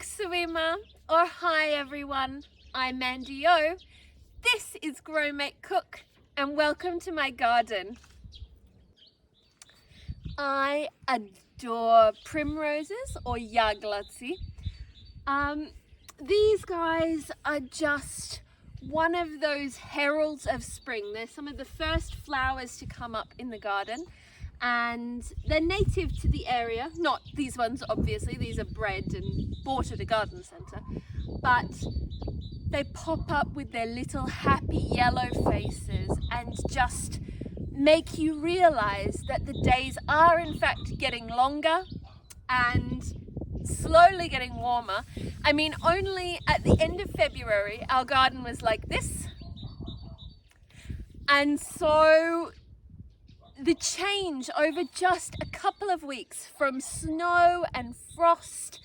Swimmer, or hi everyone, I'm Mandy O. This is Grow Make Cook and welcome to my garden. I adore primroses or jaglotzi. These guys are just one of those heralds of spring. They're some of the first flowers to come up in the garden. And they're native to the area, not these ones obviously, these are bred and bought at a garden centre, but they pop up with their little happy yellow faces and just make you realise that the days are in fact getting longer and slowly getting warmer. I mean, only at the end of February our garden was like this, and so the change over just a couple of weeks from snow and frost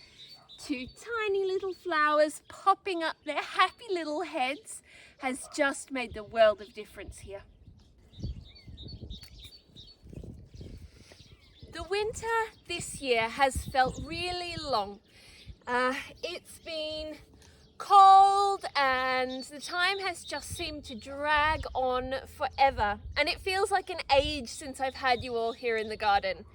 to tiny little flowers popping up their happy little heads has just made the world of difference here. The winter this year has felt really long. It's been cold and the time has just seemed to drag on forever, and it feels like an age since I've had you all here in the garden.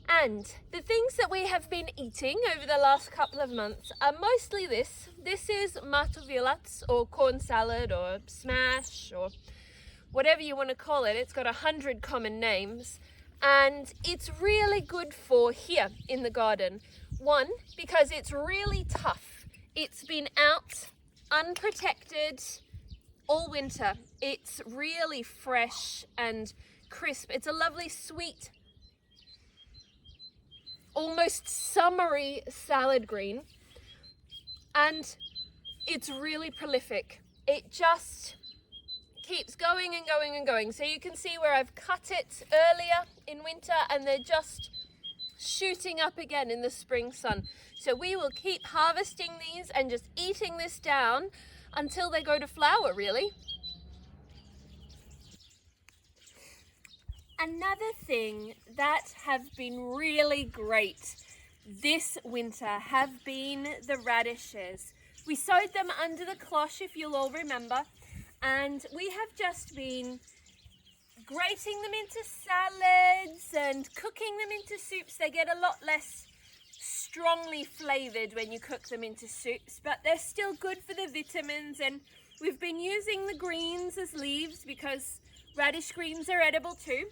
And the things that we have been eating over the last couple of months are mostly this. This is MarW3 or corn salad or smash or whatever you want to call it. It's got 100 common names and it's really good for here in the garden. One, because it's really tough. It's been out unprotected all winter. It's really fresh and crisp. It's a lovely sweet, almost summery salad green, and it's really prolific. It just keeps going and going and going. So you can see where I've cut it earlier in winter and they're just shooting up again in the spring sun. So we will keep harvesting these and just eating this down until they go to flower, really. Another thing that have been really great this winter have been the radishes. We sowed them under the cloche, if you'll all remember, and we have just been grating them into salads and cooking them into soups. They get a lot less strongly flavored when you cook them into soups, but they're still good for the vitamins. And we've been using the greens as leaves because radish greens are edible too.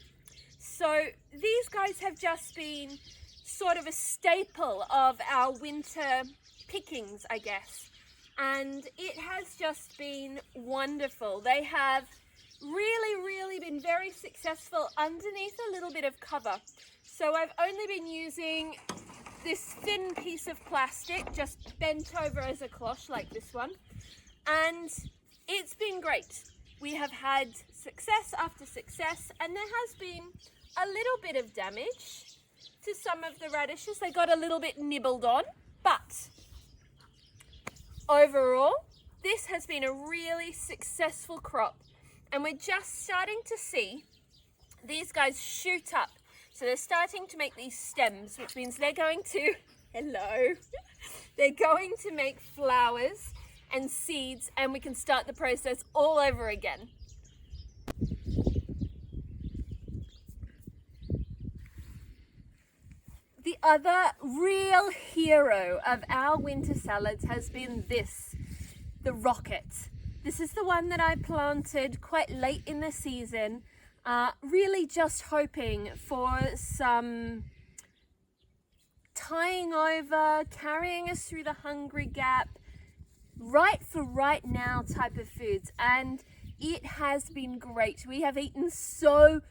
So these guys have just been sort of a staple of our winter pickings, I guess, and it has just been wonderful. They have really been very successful underneath a little bit of cover. So I've only been using this thin piece of plastic just bent over as a cloche like this one, and it's been great. We have had success after success, and there has been a little bit of damage to some of the radishes. They got a little bit nibbled on, but overall this has been a really successful crop. And we're just starting to see these guys shoot up. So they're starting to make these stems, which means they're going to, they're going to make flowers and seeds, and we can start the process all over again. The other real hero of our winter salads has been this, the rocket. This is the one that I planted quite late in the season, really just hoping for some tying over, carrying us through the hungry gap, right for right now type of foods, and it has been great. We have eaten so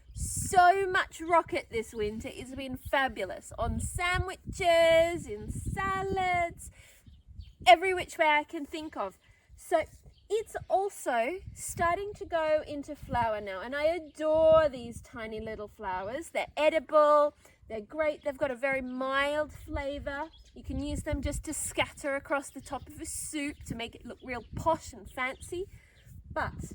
much rocket this winter. It's been fabulous on sandwiches, in salads, every which way I can think of. So it's also starting to go into flower now, and I adore these tiny little flowers. They're edible, they're great, they've got a very mild flavour. You can use them just to scatter across the top of a soup to make it look real posh and fancy. But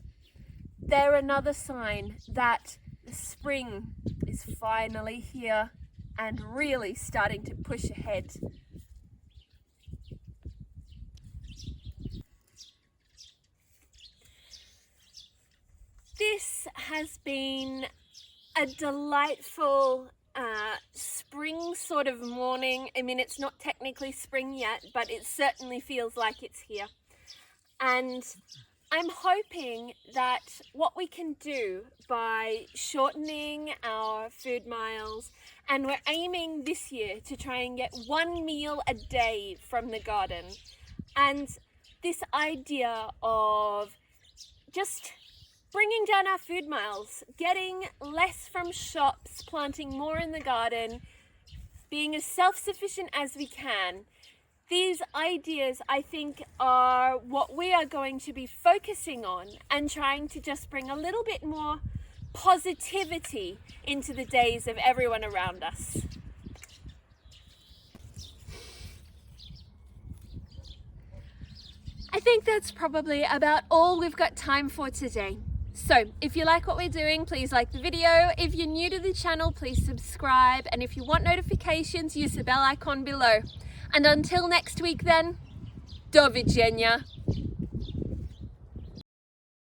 they're another sign that the spring is finally here and really starting to push ahead. This has been a delightful spring sort of morning. I mean, it's not technically spring yet, but it certainly feels like it's here. And I'm hoping that what we can do by shortening our food miles, and we're aiming this year to try and get 1 meal a day from the garden, and this idea of just bringing down our food miles, getting less from shops, planting more in the garden, being as self-sufficient as we can. These ideas, I think, are what we are going to be focusing on and trying to just bring a little bit more positivity into the days of everyone around us. I think that's probably about all we've got time for today. So if you like what we're doing, please like the video. If you're new to the channel, please subscribe. And if you want notifications, use the bell icon below. And until next week then, do widzenia.